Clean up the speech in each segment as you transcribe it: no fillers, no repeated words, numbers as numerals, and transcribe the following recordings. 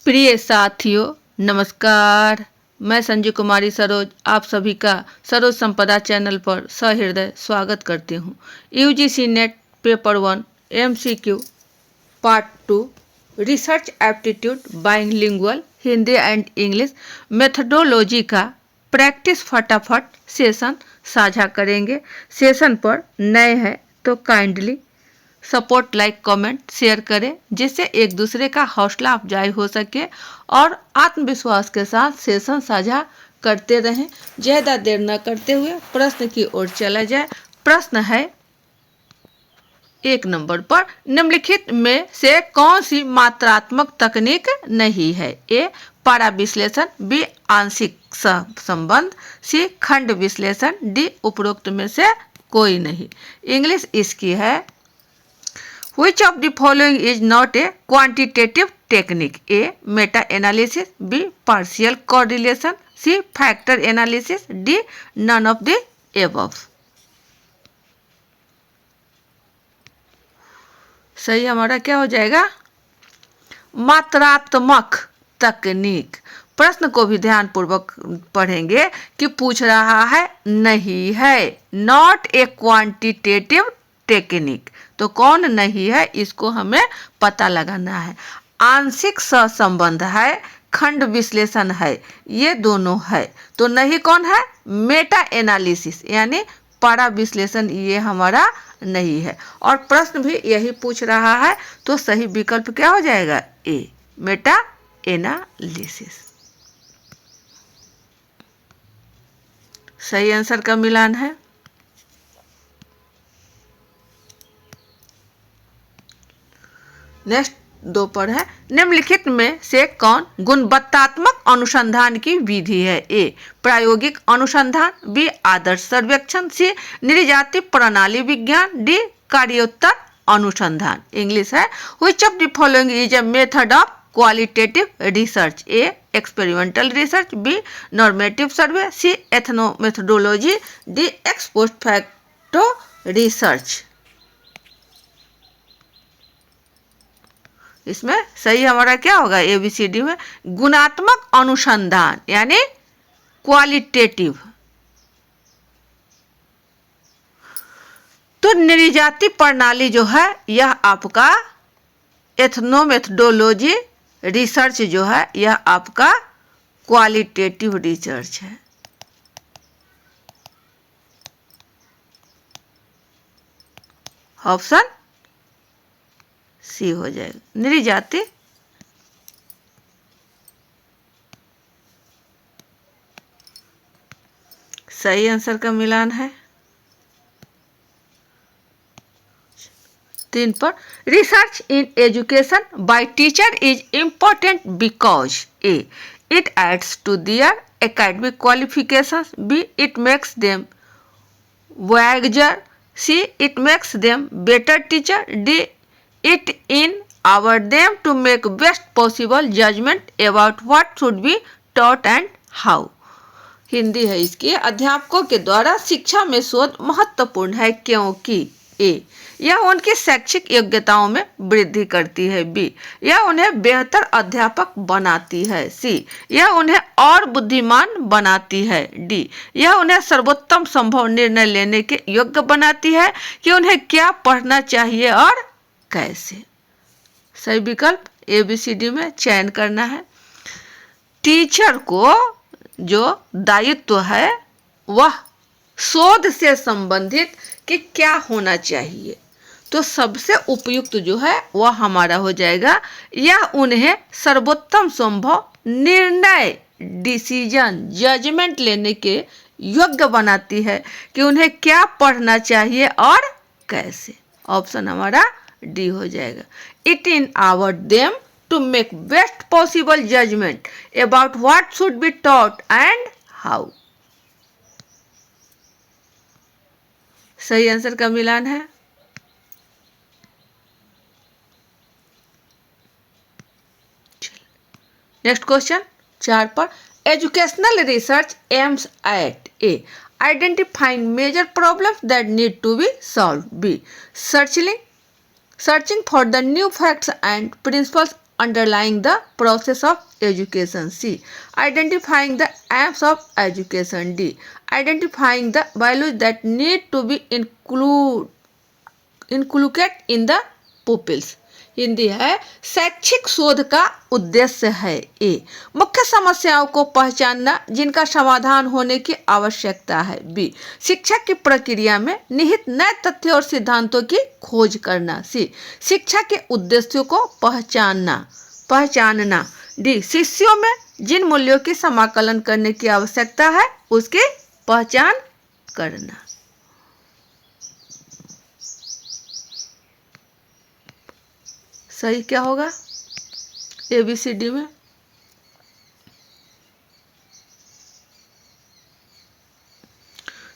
प्रिय साथियों नमस्कार। मैं संजय कुमारी सरोज आप सभी का सरोज संपदा चैनल पर सहृदय स्वागत करती हूँ। UGC net paper 1 MCQ part 2 research aptitude bilingual Hindi and English methodology का प्रैक्टिस फटाफट सेशन साझा करेंगे। सेशन पर नए हैं तो kindly support, like, comment, share करें जिससे एक दूसरे का हौसला अफजाई हो सके और आत्मविश्वास के साथ सेशन साझा करते रहें। ज़्यादा देर न करते हुए प्रश्न की ओर चला जाए। प्रश्न है 1 नंबर पर, निम्नलिखित में से कौन सी मात्रात्मक तकनीक नहीं है? ए पारा विश्लेषण, बी आंशिक संबंध, सी खंड विश्लेषण, डी उपरोक्त में से कोई नहीं। इंग्लिश इसकी है, Which of the following is not a quantitative technique? A. Meta-analysis, B. Partial correlation, C. Factor analysis, D. None of the above. सही हमारा क्या हो जाएगा? मात्रात्मक तकनीक। प्रश्न को भी ध्यान पूर्वक पढ़ेंगे कि पूछ रहा है नहीं है, नॉट ए क्वांटिटेटिव टेक्निक। तो कौन नहीं है इसको हमें पता लगाना है। आंशिक सहसंबंध है, खंड विश्लेषण है, ये दोनों है। तो नहीं कौन है? मेटा एनालिसिस यानी पारा विश्लेषण, ये हमारा नहीं है। और प्रश्न भी यही पूछ रहा है तो सही विकल्प क्या हो जाएगा? ए मेटा एनालिसिस। सही आंसर का मिलान है। नेक्स्ट 2 पर है, निम्नलिखित में से कौन गुणवत्तात्मक अनुसंधान की विधि है? ए प्रायोगिक अनुसंधान, बी आदर्श सर्वेक्षण, सी नृजाति प्रणाली विज्ञान, डी कार्योत्तर अनुसंधान। इंग्लिश है, which of the following is a method of qualitative research? A experimental research, B normative survey, C ethnomethodology, D ex post facto research. इसमें सही हमारा क्या होगा? ABCD में गुणात्मक अनुसंधान यानी क्वालिटेटिव। तो नृजाति प्रणाली जो है यह आपका एथनोमेथडोलॉजी रिसर्च जो है यह आपका क्वालिटेटिव रिसर्च है। ऑप्शन सी हो जाएगा नृजाति। सही आंसर का मिलान है। 3 पर, research in education by teacher is important because A it aids to their academic qualifications, B it makes them wiser, C it makes them better teacher, D it in our them to make best possible judgment about what should be taught and how। Hindi है इसकी, अध्यापकों के द्वारा शिक्षा में शोध महत्वपूर्ण है क्योंकि ए यह उनकी शैक्षिक योग्यताओं में वृद्धि करती है, बी यह उन्हें बेहतर अध्यापक बनाती है, सी यह उन्हें और बुद्धिमान बनाती है, डी यह उन्हें सर्वोत्तम संभव निर्णय लेने के योग्य बनाती है कि उन्हें क्या पढ़ना चाहिए और कैसे। सही विकल्प ABCD में चयन करना है। टीचर को जो दायित्व है वह शोध से संबंधित कि क्या होना चाहिए, तो सबसे उपयुक्त जो है वह हमारा हो जाएगा यह उन्हें सर्वोत्तम संभव निर्णय डिसीजन जजमेंट लेने के योग्य बनाती है कि उन्हें क्या पढ़ना चाहिए और कैसे। ऑप्शन हमारा डी हो जाएगा। It in our them to make best possible judgement about what should be taught and how. सही आंसर का मिलान है। नेक्स्ट क्वेश्चन 4 पर, educational research aims at A identifying major problems that need to be solve, B searching for the new facts and principles underlying the process of education. C. Identifying the aims of education. D. Identifying the values that need to be inculcated in the pupils. Hindi है शैक्षिक शोध का उद्देश्य है। ए. मुख्य समस्याओं को पहचानना जिनका समाधान होने की आवश्यकता है। बी. शिक्षा की प्रक्रिया में निहित नए तथ्यों और सिद्धांतों की खोज करना। सी. शिक्षा के उद्देश्यों को पहचानना। डी. शिष्यों में जिन मूल्यों की समाकलन करने की आवश्यकता है उसकी पहचान करना। सही क्या होगा ABCD में?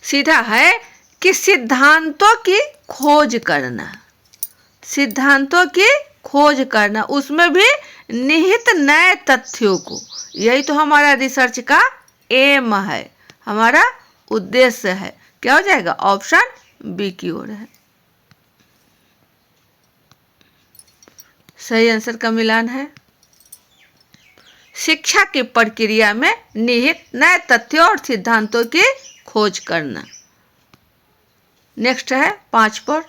सीधा है कि सिद्धांतों की खोज करना, सिद्धांतों की खोज करना, उसमें भी निहित नए तथ्यों को। यही तो हमारा रिसर्च का एम है, हमारा उद्देश्य है। क्या हो जाएगा? ऑप्शन बी की ओर है। सही आंसर का मिलान है शिक्षा की प्रक्रिया में निहित नए तथ्यों और सिद्धांतों की खोज करना। नेक्स्ट है 5 पर,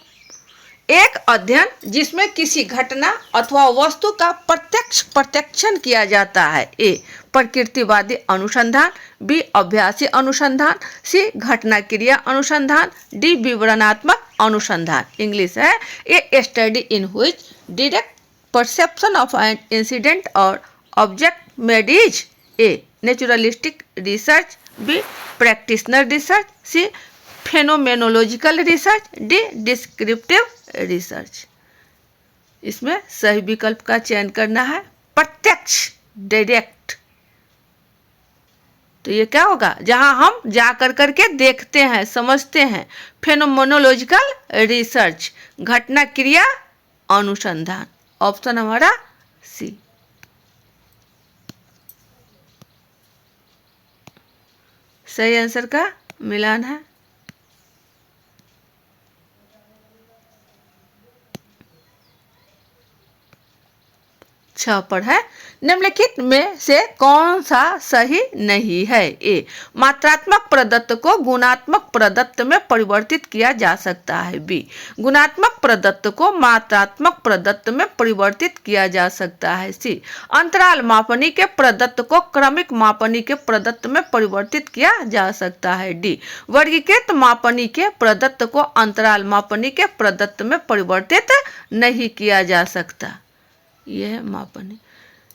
एक अध्ययन जिसमें किसी घटना अथवा वस्तु का प्रत्यक्षण किया जाता है। ए. प्रकृतिवादी अनुसंधान। बी. अभ्यासी अनुसंधान। सी. घटना क्रिया अनुसंधान। डी. विवरणात्मक अनुसंधान। इंग्लिश है a study in which direct perception of an incident or object made is A. naturalistic research. B. practitioner research. C. phenomenological research. D. descriptive research. इसमें सही विकल्प का चयन करना है, प्रत्यक्ष, डायरेक्ट। तो ये क्या होगा? जहां हम जा करके देखते हैं, समझते हैं। फेनोमेनोलॉजिकल रिसर्च, घटना क्रिया अनुसंधान। ऑप्शन हमारा सी। सही आंसर का मिलान है। 6 पर है, निम्नलिखित में से कौन सा सही नहीं है? ए. मात्रात्मक प्रदत्त को गुणात्मक प्रदत्त में परिवर्तित किया जा सकता है। बी. गुणात्मक प्रदत्त को मात्रात्मक प्रदत्त में परिवर्तित किया जा सकता है। सी. अंतराल मापनी के प्रदत्त को क्रमिक मापनी के प्रदत्त में परिवर्तित किया जा सकता है। डी. वर्गीकृत मापनी के प्रदत्त को अंतराल मापनी के प्रदत्त में परिवर्तित नहीं किया जा सकता। यह मापनी।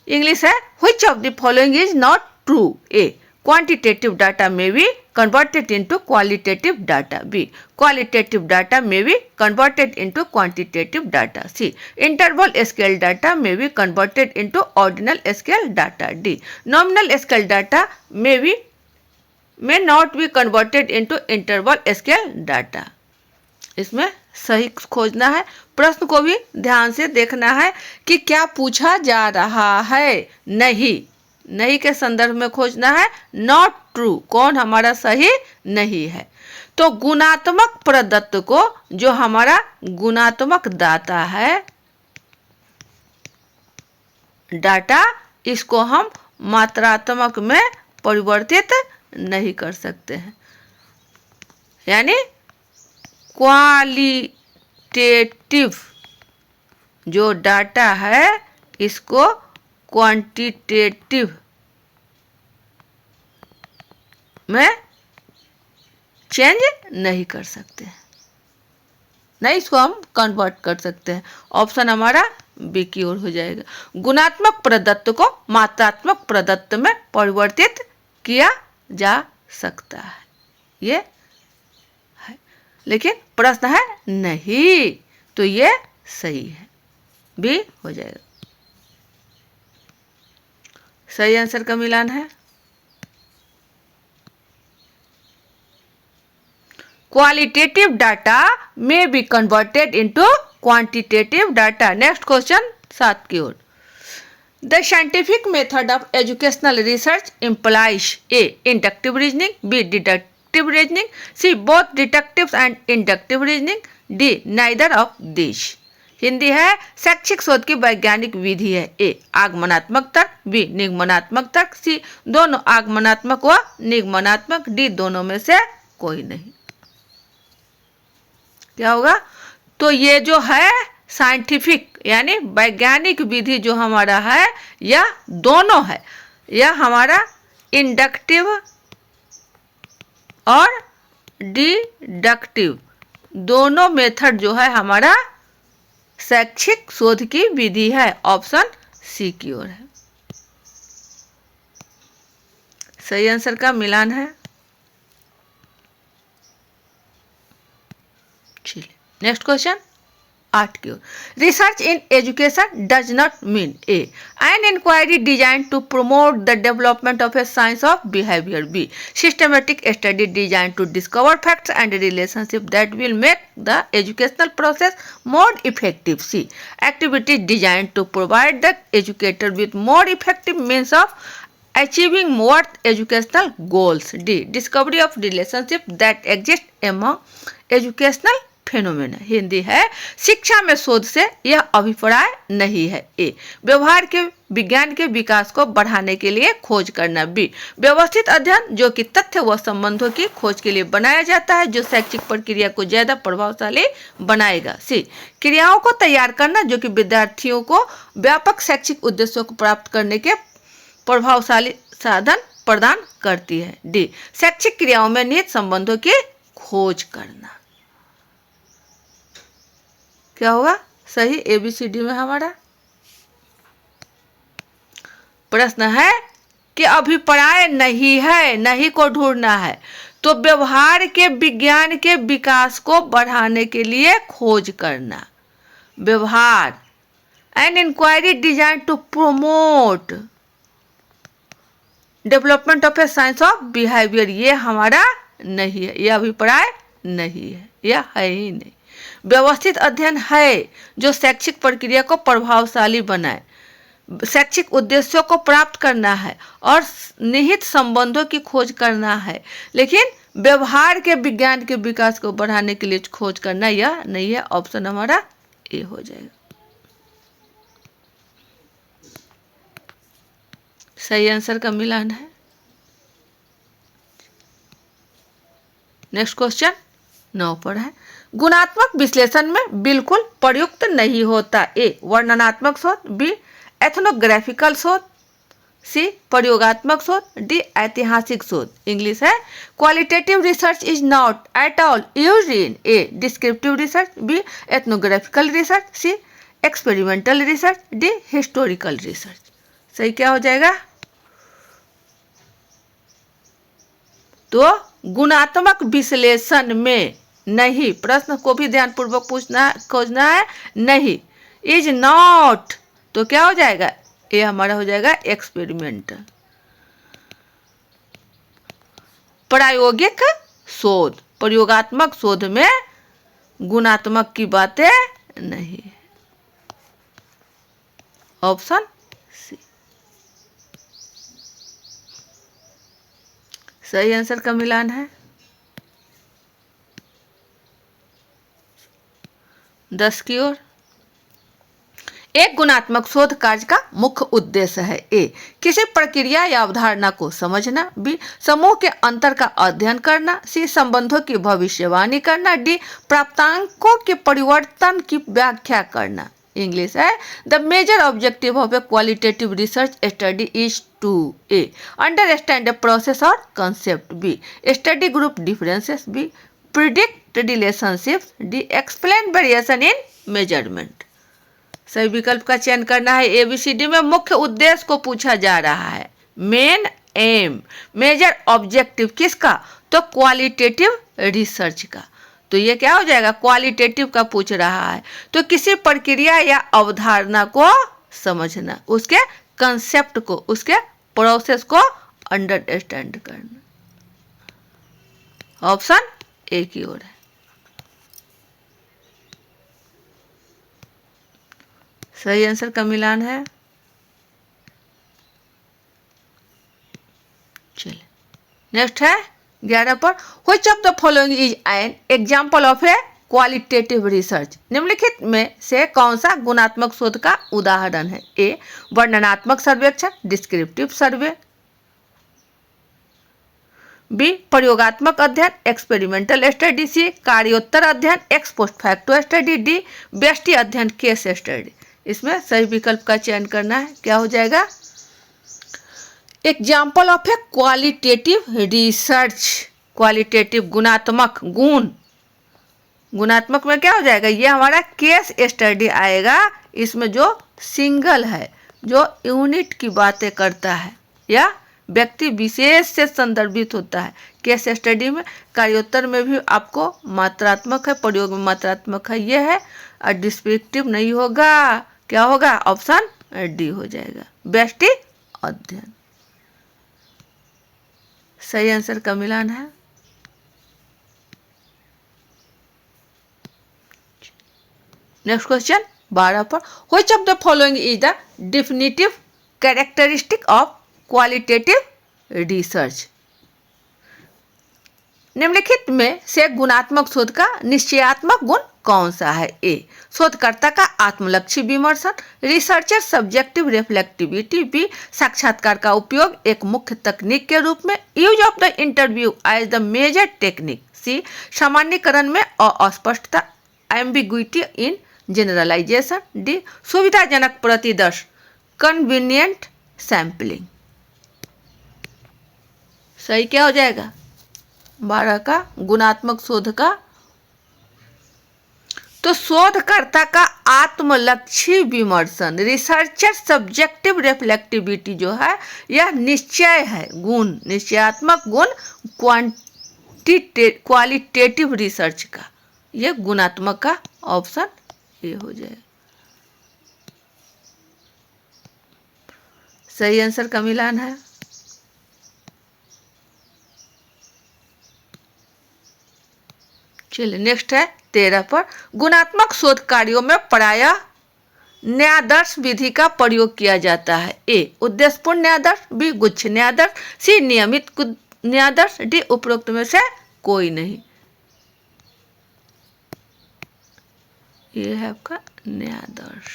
इंग्लिश है which of the following is not true? A. quantitative data may be converted into qualitative data. B. qualitative data may be converted into quantitative data. C. interval scale data may be converted into ordinal scale data. D. nominal scale data may not be converted into interval scale data. इसमें सही खोजना है। प्रश्न को भी ध्यान से देखना है कि क्या पूछा जा रहा है। नहीं के संदर्भ में खोजना है। नॉट ट्रू, कौन हमारा सही नहीं है। तो गुणात्मक प्रदत्त को, जो हमारा गुणात्मक दाता है डाटा, इसको हम मात्रात्मक में परिवर्तित नहीं कर सकते हैं। यानी क्वालिटेटिव जो डाटा है इसको क्वांटिटेटिव में चेंज नहीं कर सकते हैं, नहीं इसको हम कन्वर्ट कर सकते हैं। ऑप्शन हमारा बी की ओर हो जाएगा। गुणात्मक प्रदत्त को मात्रात्मक प्रदत्त में परिवर्तित किया जा सकता है, ये है। लेकिन प्रश्न है नहीं, तो ये सही है, बी हो जाएगा। सही आंसर का मिलान है। क्वालिटेटिव डाटा में be converted into quantitative data. Next question 7 की ओर। The scientific method of educational research implies A. inductive reasoning, B. deductive reasoning, C. both deductive and inductive reasoning, D. neither of these. Hindi है शैक्षिक शोध की वैज्ञानिक विधि है। ए आगमनात्मक तर्क, बी निगमनात्मक तर्क, सी दोनों आगमनात्मक व निगमनात्मक, डी दोनों में से कोई नहीं। क्या होगा? तो ये जो है साइंटिफिक यानी वैज्ञानिक विधि जो हमारा है यह दोनों है। यह हमारा इंडक्टिव और डिडक्टिव दोनों मेथड जो है हमारा शैक्षिक शोध की विधि है। ऑप्शन सी की ओर है। सही आंसर का मिलान है। चलिए नेक्स्ट क्वेश्चन 8 की ओर। Research in education does not mean A an inquiry design to promote the development of a science of behaviour, B systematic study design to discover facts and relationship that will make the educational process more effective, C activities design to provide the educator with more effective means of achieving more educational goals, D discovery of relationship that exist among educational phenomena। Hindi है शिक्षा में शोध से यह अभिप्राय नहीं है। ए व्यवहार के विज्ञान के विकास को बढ़ाने के लिए खोज करना, बी व्यवस्थित अध्ययन जो कि तथ्य व संबंधों की खोज के लिए बनाया जाता है जो शैक्षिक प्रक्रिया को ज्यादा प्रभावशाली बनाएगा, सी क्रियाओं को तैयार करना जो कि विद्यार्थियों को व्यापक शैक्षिक उद्देश्यों को प्राप्त करने के प्रभावशाली साधन प्रदान करती है, डी शैक्षिक क्रियाओं में निहित संबंधों की खोज करना। क्या होगा सही? एबीसीडी में हमारा प्रश्न है कि अभिप्राय नहीं है, नहीं को ढूंढना है, तो व्यवहार के विज्ञान के विकास को बढ़ाने के लिए खोज करना। व्यवहार an inquiry design to promote development of a science of behaviour, ये हमारा नहीं है, यह अभिप्राय नहीं है, यह है ही नहीं। व्यवस्थित अध्ययन है जो शैक्षिक प्रक्रिया को प्रभावशाली बनाए, शैक्षिक उद्देश्यों को प्राप्त करना है और निहित संबंधों की खोज करना है, लेकिन व्यवहार के विज्ञान के विकास को बढ़ाने के लिए खोज करना यह नहीं है। ऑप्शन हमारा ए हो जाएगा। सही आंसर का मिलान है। नेक्स्ट क्वेश्चन 9 पर है। गुणात्मक विश्लेषण में बिल्कुल प्रयुक्त नहीं होता। ए वर्णनात्मक शोध, बी एथनोग्राफिकल शोध, सी प्रयोगात्मक शोध, डी ऐतिहासिक शोध। इंग्लिश है qualitative research is not at all used in A descriptive research, B ethnographical research, C experimental research, D historical research. सही क्या हो जाएगा? तो गुणात्मक विश्लेषण में नहीं, प्रश्न को भी ध्यानपूर्वक खोजना है। नहीं इज नॉट, तो क्या हो जाएगा? ये हमारा हो जाएगा एक्सपेरिमेंटल। प्रायोगिक शोध, प्रयोगात्मक शोध में गुणात्मक की बातें नहीं। ऑप्शन सी सही आंसर का मिलान है। 10 की ओर। एक गुणात्मक शोध कार्य का मुख्य उद्देश्य है। ए किसी प्रक्रिया या अवधारणा को समझना, बी समूह के अंतर का अध्ययन करना, सी संबंधों की भविष्यवाणी करना, डी प्राप्तांकों के परिवर्तन की व्याख्या करना। इंग्लिश है the major objective of A qualitative research study is to a understand a process और concept, B study group differences, B predict relationships, D explain variation in measurement. सही विकल्प का चयन करना है। एबीसीडी में मुख्य उद्देश्य को पूछा जा रहा है, मेन एम, मेजर ऑब्जेक्टिव किसका? तो क्वालिटेटिव रिसर्च का। तो ये क्या हो जाएगा? क्वालिटेटिव का पूछ रहा है, तो किसी प्रक्रिया या अवधारणा को समझना, उसके कंसेप्ट को, उसके प्रोसेस को अंडरस्टैंड करना। ऑप्शन ए की ओर है। सही आंसर का मिलान है। चलिए नेक्स्ट है 11 पर। Which of the following is an example of A qualitative research निम्नलिखित में से कौन सा गुणात्मक शोध का उदाहरण है? ए वर्णनात्मक सर्वेक्षण डिस्क्रिप्टिव सर्वे, बी प्रयोगात्मक अध्ययन एक्सपेरिमेंटल स्टडी, सी कार्योत्तर अध्ययन x post facto study, D व्यष्टि अध्ययन केस स्टडी। इसमें सही विकल्प का चयन करना है। क्या हो जाएगा? Example of A qualitative research, qualitative गुणात्मक, गुणात्मक में क्या हो जाएगा? ये हमारा केस स्टडी आएगा। इसमें जो सिंगल है, जो यूनिट की बातें करता है या व्यक्ति विशेष से संदर्भित होता है। केस स्टडी में, कार्योत्तर में भी आपको मात्रात्मक है, प्रयोग में मात्रात्मक है, ये है। और डिस्क्रिप्टिव नहीं होगा, क्या होगा? ऑप्शन डी हो जाएगा, व्यष्टि अध्ययन। सही आंसर का मिलान है। नेक्स्ट क्वेश्चन 12 पर, which of the following is the definitive characteristic of qualitative research? निम्नलिखित में से गुणात्मक शोध का निश्चयात्मक गुण कौन सा है? ए शोधकर्ता का आत्मलक्षी विमर्शन, रिसर्चर सब्जेक्टिव रिफ्लेक्टिविटी, बी साक्षात्कार का उपयोग एक मुख्य तकनीक के रूप में, use of the interview as the major technique, C सामान्यकरण में अस्पष्टता एम्बिग्विटी इन जनरलाइजेशन, डी सुविधाजनक प्रतिदर्श कन्वीनियंट सैम्पलिंग। सही क्या हो जाएगा? 12 का गुणात्मक शोध का, तो शोधकर्ता का आत्मलक्षी विमर्शन, रिसर्चर सब्जेक्टिव रिफ्लेक्टिविटी जो है यह निश्चय है, गुण, निश्चयात्मक गुण क्वालिटेटिव रिसर्च का, यह गुणात्मक का ऑप्शन ए हो जाए। सही आंसर का मिलान है। चलिए नेक्स्ट है 13 पर, गुणात्मक शोध कार्यों में प्रायः न्यायादर्श विधि का प्रयोग किया जाता है। ए उद्देश्यपूर्ण न्यायादर्श, बी गुच्छ न्यायादर्श, सी नियमित न्यायादर्श, डी उपरोक्त में से कोई नहीं। ये है आपका न्यायादर्श।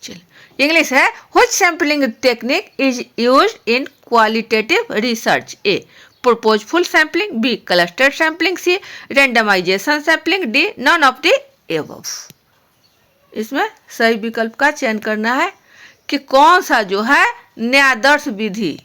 चलिए इंग्लिश है, which sampling technique is used in qualitative research? A purposeful sampling, B cluster sampling, C randomization sampling, D none of the above। इसमें सही विकल्प का चयन करना है कि कौन सा जो है न्यायादर्श विधि,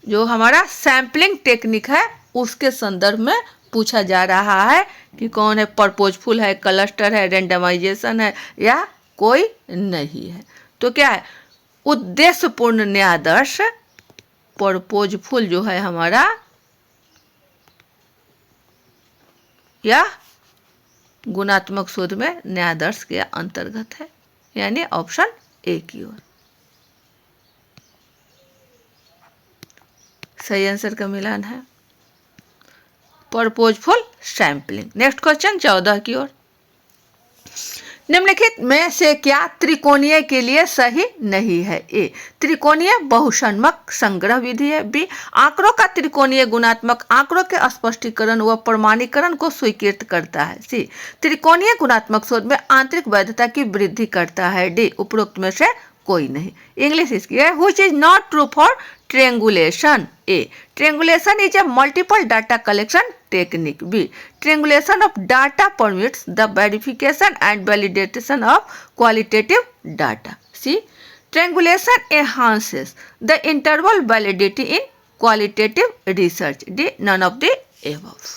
जो हमारा सैम्पलिंग टेक्निक है उसके संदर्भ में पूछा जा रहा है कि कौन है, पर्पोजफुल है, क्लस्टर है, रेंडमाइजेशन है या कोई नहीं है। तो क्या है? उद्देश्यपूर्ण न्यायादर्श, पर्पोजफुल जो है हमारा, या गुणात्मक शोध में न्यायादर्श के अंतर्गत है, यानी ऑप्शन ए की ओर। सही आंसर का मिलान है पर्पोजफुल सैम्पलिंग। नेक्स्ट क्वेश्चन 14 की ओर, निम्नलिखित में से क्या त्रिकोणीय के लिए सही नहीं है? ए त्रिकोणीय बहुसंमक संग्रह विधि है, बी आंकड़ों का त्रिकोणीय गुणात्मक आंकड़ों के स्पष्टीकरण व प्रमाणीकरण को स्वीकृत करता है, सी त्रिकोणीय गुणात्मक शोध में आंतरिक वैधता की वृद्धि करता है, डी उपरोक्त में से कोई नहीं। इंग्लिश इसकी है, which is not true for triangulation? A triangulation is a multiple data collection technique, B triangulation of data permits the verification and validation of qualitative data, C triangulation enhances the interval validity in qualitative research, D none of the above।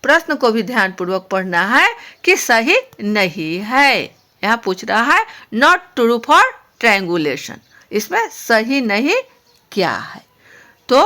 प्रश्न को भी ध्यानपूर्वक पढ़ना है कि सही नहीं है। यहाँ पूछ रहा है नॉट ट्रू फॉर ट्रायंगुलेशन, इसमें सही नहीं क्या है? तो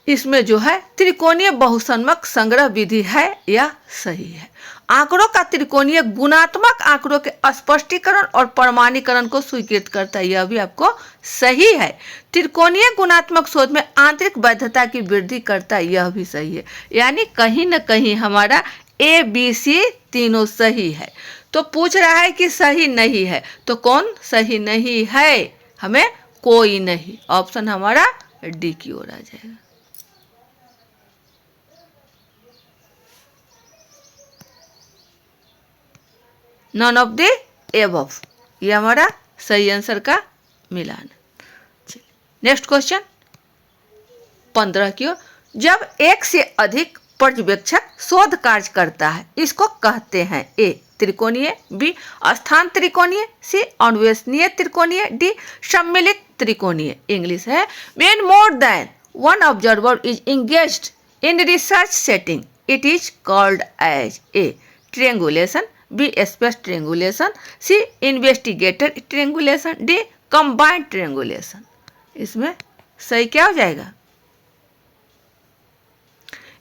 इसमें जो है त्रिकोणीय बहुसंमक संग्रह विधि है या सही है। आंकड़ों का त्रिकोणीय गुणात्मक आंकड़ों के स्पष्टीकरण और प्रमाणीकरण को स्वीकृत करता है, यह भी आपको सही है। त्रिकोणीय गुणात्मक शोध में आंतरिक वैधता की वृद्धि करता है, यह भी सही है। यानी कहीं न कहीं हमारा ए बी सी तीनों सही है। तो पूछ रहा है कि सही नहीं है, तो कौन सही नहीं है? हमें कोई नहीं, ऑप्शन हमारा डी की ओर आ जाएगा। नॉन ऑफ द एबव, ये हमारा सही आंसर का मिलान है। नेक्स्ट क्वेश्चन 15 की ओर, जब एक से अधिक पर्यवेक्षक शोध कार्य करता है इसको कहते हैं ए त्रिकोणीय, बी स्थान त्रिकोणीय, सी अन्वेषणीय त्रिकोणीय, डी सम्मिलित त्रिकोणीय। इंग्लिश है, when more than one observer is engaged in research setting it is called as a triangulation, B space triangulation, C investigator triangulation, D combined triangulation। इसमें सही क्या हो जाएगा?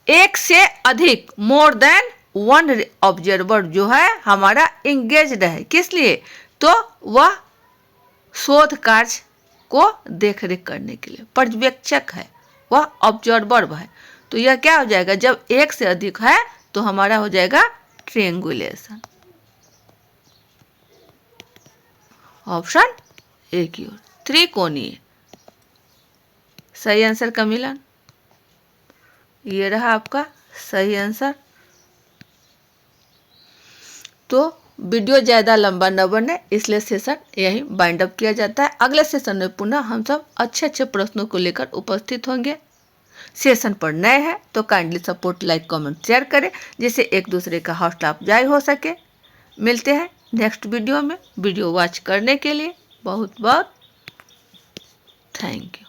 एक से अधिक, मोर देन वन ऑब्जर्वर जो है हमारा इंगेज्ड है, किस लिए? तो वह शोध कार्य को देखरेख करने के लिए पर्यवेक्षक है, वह ऑब्जर्वर है। तो यह क्या हो जाएगा? जब एक से अधिक है तो हमारा हो जाएगा ट्रिएंगुलेशन। ऑप्शन ए की ओर त्रिकोणीय सही आंसर का मिलान, ये रहा आपका सही आंसर। तो वीडियो ज़्यादा लंबा न बने इसलिए सेशन यहीं बाइंड अप किया जाता है। अगले सेशन में पुनः हम सब अच्छे अच्छे प्रश्नों को लेकर उपस्थित होंगे। सेशन पर नए हैं तो kindly support, like, comment, share करें जिससे एक दूसरे का हौसला अफजाई हो सके। मिलते हैं नेक्स्ट वीडियो में। वीडियो वॉच करने के लिए बहुत बहुत थैंक यू।